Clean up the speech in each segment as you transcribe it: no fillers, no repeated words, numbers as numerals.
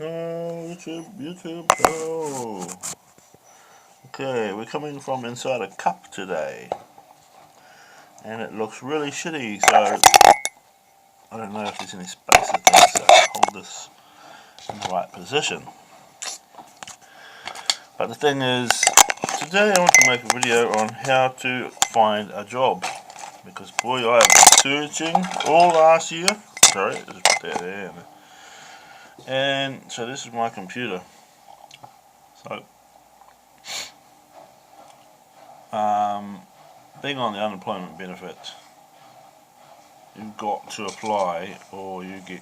Oh, YouTube, oh. Okay, we're coming from inside a cup today. And it looks really shitty, so I don't know if there's any spaces there, so I can hold this in the right position. But the thing is, today I want to make a video on how to find a job. Because boy, I have been searching all last year. Sorry, just put that there. And so this is my computer. So, being on the unemployment benefit, you've got to apply or you get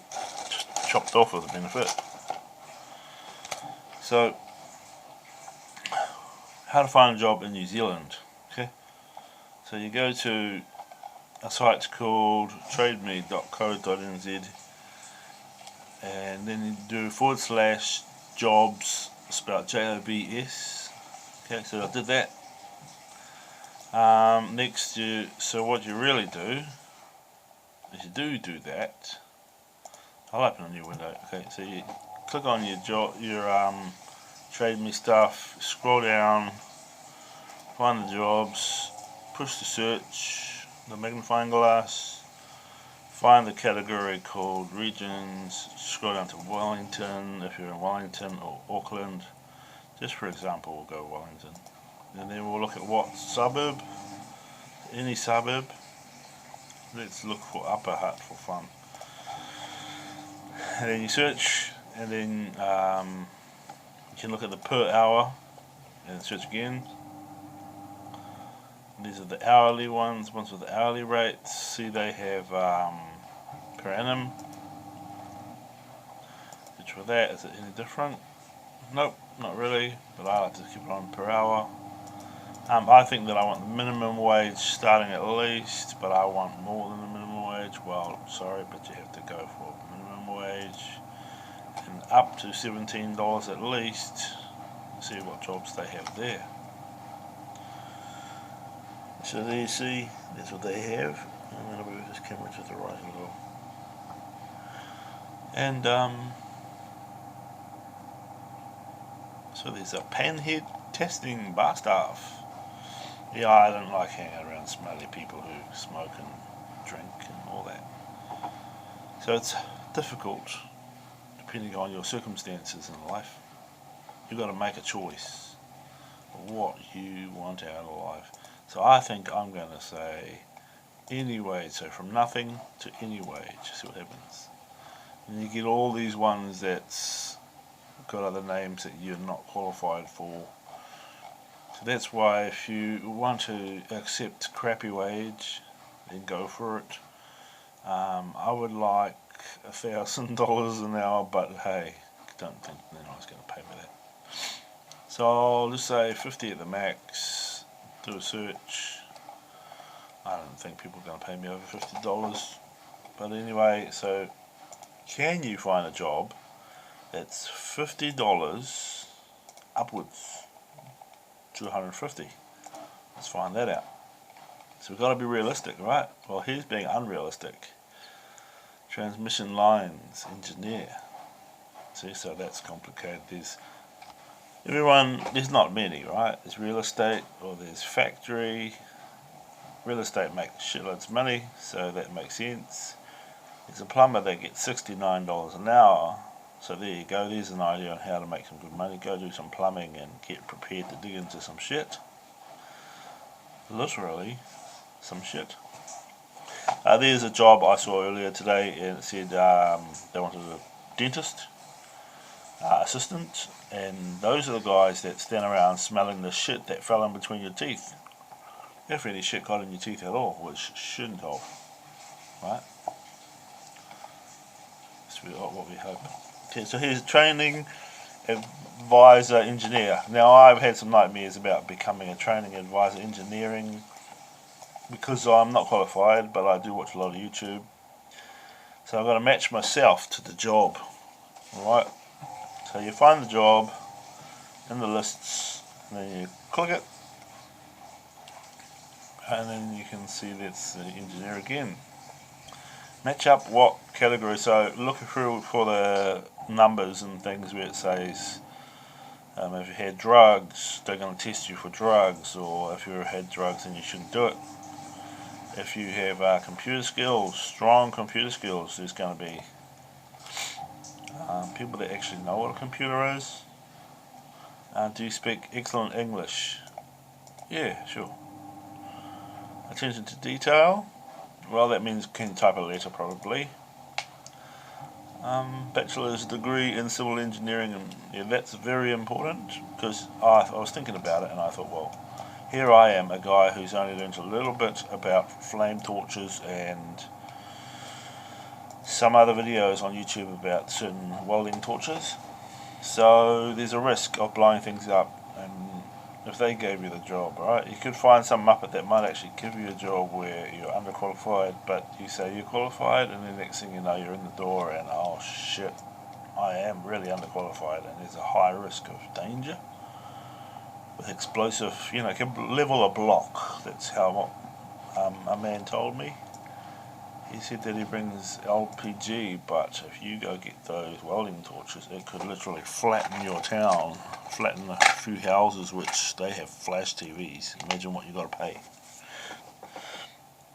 chopped off of the benefit. So, how to find a job in New Zealand. Okay, so you go to a site called trademe.co.nz and then you do /jobs, spelled JOBS. Okay, so I did that. Next, so what you really do is you do that. I'll open a new window. Okay, so you click on your Trade Me stuff, scroll down, find the jobs, push the search, the magnifying glass, find the category called regions, scroll down to Wellington if you're in Wellington or Auckland. Just for example, we'll go Wellington. And then we'll look at what suburb, any suburb. Let's look for Upper Hutt for fun. And then you search, and then you can look at the per hour and search again. These are the hourly ones with the hourly rates. See, they have per annum. Search for that. Is it any different? Nope, not really, but I like to keep it on per hour. I think that I want the minimum wage starting at least, but I want more than the minimum wage. Well, sorry, but you have to go for minimum wage and up to $17 at least. See what jobs they have there. So there you see, that's what they have. I'm going to move this camera to the right a little. And so there's a panhead testing bar staff. Yeah, I don't like hanging around smelly people who smoke and drink and all that. So it's difficult depending on your circumstances in life. You've got to make a choice of what you want out of life. So I think I'm going to say any wage, so from nothing to any wage, see what happens. And you get all these ones that's got other names that you're not qualified for. So that's why if you want to accept crappy wage, then go for it. I would like $1,000 an hour, but hey, I don't think anyone's going to pay me that. So I'll just say 50 at the max, do a search. I don't think people are going to pay me over $50. But anyway, so can you find a job that's $50 upwards to $150? Let's find that out. So we've got to be realistic, right? Well, here's being unrealistic. Transmission lines engineer. See, so that's complicated. There's not many, right? There's real estate, or there's factory. Real estate makes shitloads of money, so that makes sense. There's a plumber that gets $69 an hour. So there you go, there's an idea on how to make some good money. Go do some plumbing and get prepared to dig into some shit. Literally, some shit. There's a job I saw earlier today, and it said they wanted a dentist assistant, and those are the guys that stand around smelling the shit that fell in between your teeth. If any shit got in your teeth at all, which shouldn't have, right? That's what we hope. Okay, so here's training advisor engineer. Now I've had some nightmares about becoming a training advisor engineering because I'm not qualified, but I do watch a lot of YouTube. So I've got to match myself to the job. Alright, so you find the job in the lists, and then you click it, and then you can see that's the engineer again. Match up what category. So look through for the numbers and things where it says if you had drugs, they're going to test you for drugs, or if you've had drugs then you shouldn't do it. If you have computer skills, strong computer skills, there's going to be people that actually know what a computer is. Do you speak excellent English? Yeah, sure. Attention to detail. Well, that means can you type a letter probably. Bachelor's degree in civil engineering, and yeah, that's very important because I was thinking about it and I thought, well, here I am, a guy who's only learned a little bit about flame torches and some other videos on YouTube about certain welding torches. So there's a risk of blowing things up, and if they gave you the job, right, you could find some muppet that might actually give you a job where you're underqualified, but you say you're qualified, and the next thing you know you're in the door and oh shit, I am really underqualified, and there's a high risk of danger with explosive, can level a block. That's how a man told me. He said that he brings LPG, but if you go get those welding torches, it could literally flatten your town, flatten a few houses which they have flash TVs. Imagine what you got to pay.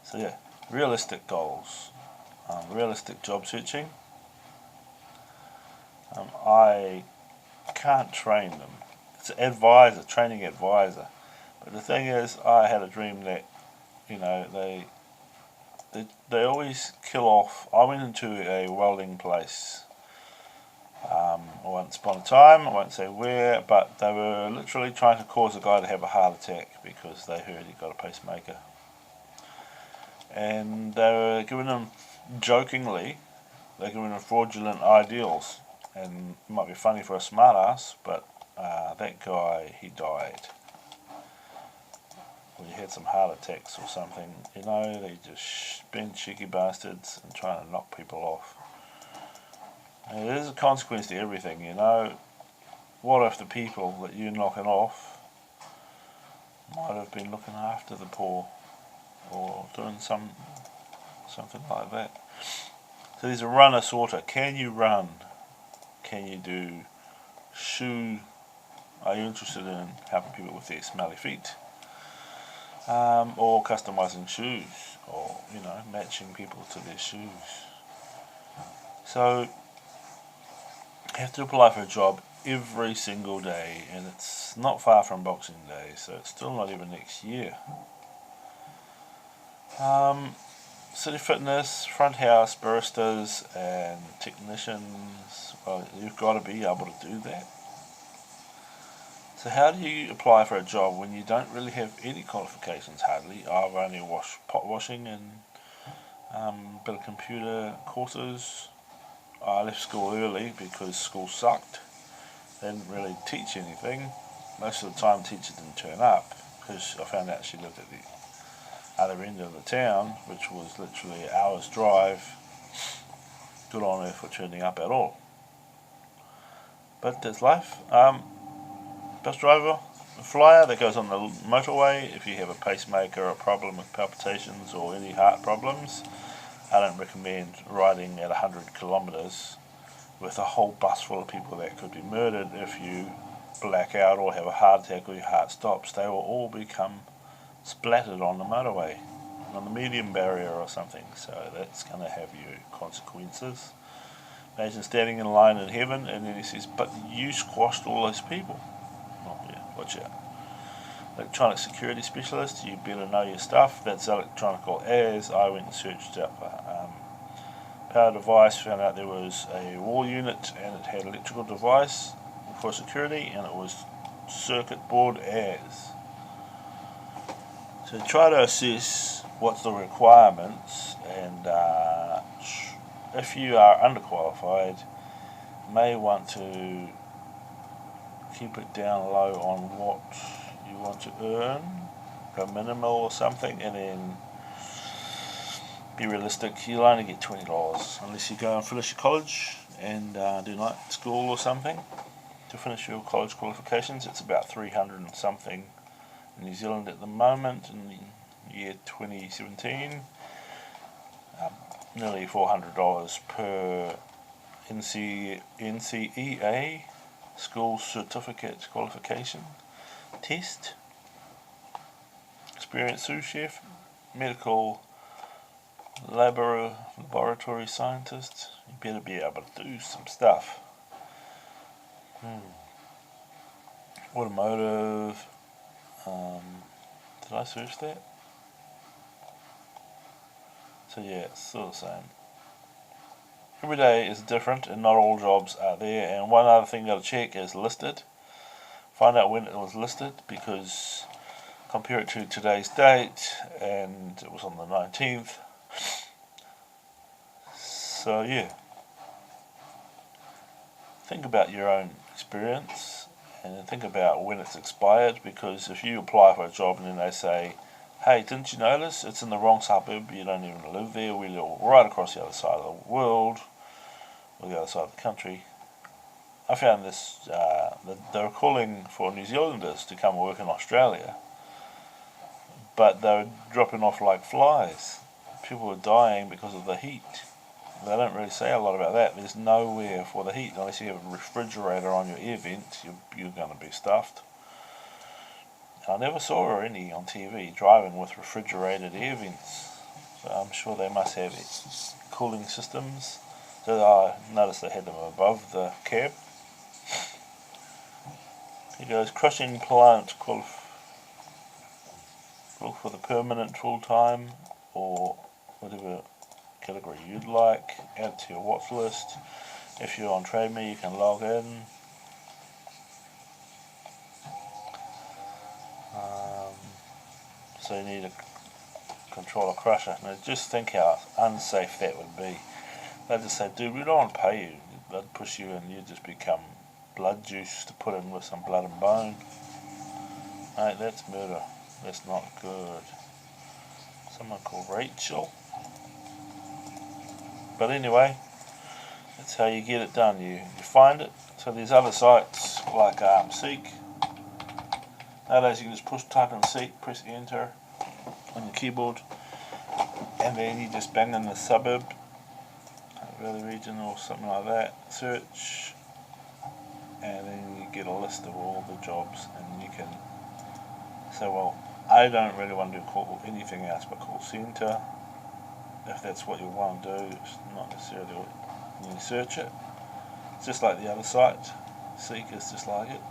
So yeah, realistic goals, realistic job searching. I can't train them. It's an advisor, training advisor. But the thing is, I had a dream that, they always kill off. I went into a welding place once upon a time, I won't say where, but they were literally trying to cause a guy to have a heart attack because they heard he got a pacemaker. And they were giving him, jokingly, they're giving him fraudulent ideals. And it might be funny for a smart ass, but that guy, he died. Or he had some heart attacks or something. They just been cheeky bastards and trying to knock people off. And there's a consequence to everything, What if the people that you're knocking off might have been looking after the poor or doing something like that? So there's a runner sorter. Can you run? Can you do shoe? Are you interested in helping people with their smelly feet? Or customizing shoes, or matching people to their shoes. So you have to apply for a job every single day, and it's not far from Boxing Day, so it's still not even next year. City Fitness, front house, baristas and technicians, well, you've got to be able to do that. So how do you apply for a job when you don't really have any qualifications, hardly? I've only pot washing and a bit of computer courses. I left school early because school sucked. They didn't really teach anything. Most of the time teacher didn't turn up because I found out she lived at the other end of the town, which was literally an hour's drive. Good on her for turning up at all. But that's life. Bus driver, a flyer that goes on the motorway. If you have a pacemaker or a problem with palpitations or any heart problems, I don't recommend riding at 100 kilometres with a whole bus full of people that could be murdered if you black out or have a heart attack or your heart stops. They will all become splattered on the motorway, on the medium barrier or something, so that's going to have you consequences. Imagine standing in line in heaven and then he says, but you squashed all those people. Oh yeah, watch out. Electronic security specialist, you better know your stuff. That's electronical as I went and searched up power device, found out there was a wall unit and it had electrical device for security, and it was circuit board as. So try to assess what's the requirements, and if you are underqualified, you may want to keep it down low on what you want to earn, go minimal or something, and then be realistic. You'll only get $20 unless you go and finish your college and do night school or something to finish your college qualifications. It's about 300 and something in New Zealand at the moment in the year 2017. nearly $400 per NCEA school certificate qualification test. Experienced sous chef, medical laboratory scientist. You better be able to do some stuff. Automotive. Did I search that? So yeah, it's still the same. Every day is different and not all jobs are there. And one other thing you got to check is listed. Find out when it was listed, because compare it to today's date, and it was on the 19th. So yeah, think about your own experience and think about when it's expired, because if you apply for a job and then they say, hey, didn't you notice it's in the wrong suburb, you don't even live there, we live right across the other side of the world, or the other side of the country. I found this, that they were calling for New Zealanders to come work in Australia, but they were dropping off like flies. People were dying because of the heat. They don't really say a lot about that. There's nowhere for the heat. Unless you have a refrigerator on your air vent, you're going to be stuffed. I never saw any on TV driving with refrigerated air vents. So I'm sure they must have cooling systems. So I noticed they had them above the cab. He goes, crushing plant look for the permanent full-time or whatever category you'd like. Add to your watch list. If you're on TradeMe, you can log in. So you need a controller crusher. Now just think how unsafe that would be. They'd just say, dude, we don't want to pay you. They'd push you and you just become blood juice to put in with some blood and bone. Mate, that's murder. That's not good. Someone called Rachel. But anyway, that's how you get it done. You find it. So there's other sites like Seek. Nowadays you can just type in Seek, press enter on your keyboard, and then you just bang in the suburb, Valley region or something like that, search, and then you get a list of all the jobs, and you can say, well, I don't really want to do anything else but call centre. If that's what you want to do, it's not necessarily what you search it. It's just like the other site. Seek is just like it.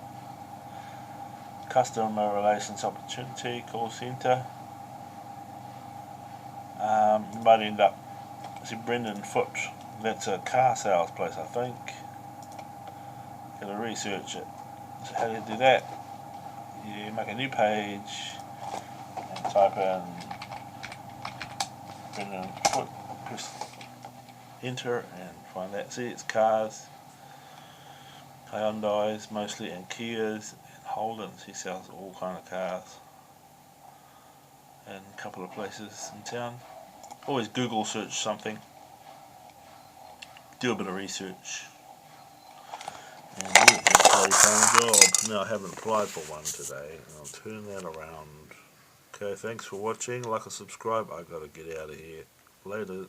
Customer relations opportunity, call centre. You might end up, see Brendan Foot, that's a car sales place I think. Gotta research it. So how do you do that? You make a new page and type in Brendan Foot, press enter and find that. See, it's cars, Hyundais mostly, and Kias and Holdens. He sells all kind of cars in a couple of places in town. Always Google search something, do a bit of research, and yeah, that's how you find a job. Now I haven't applied for one today, and I'll turn that around. Okay, thanks for watching. Like and subscribe. I gotta get out of here. Later.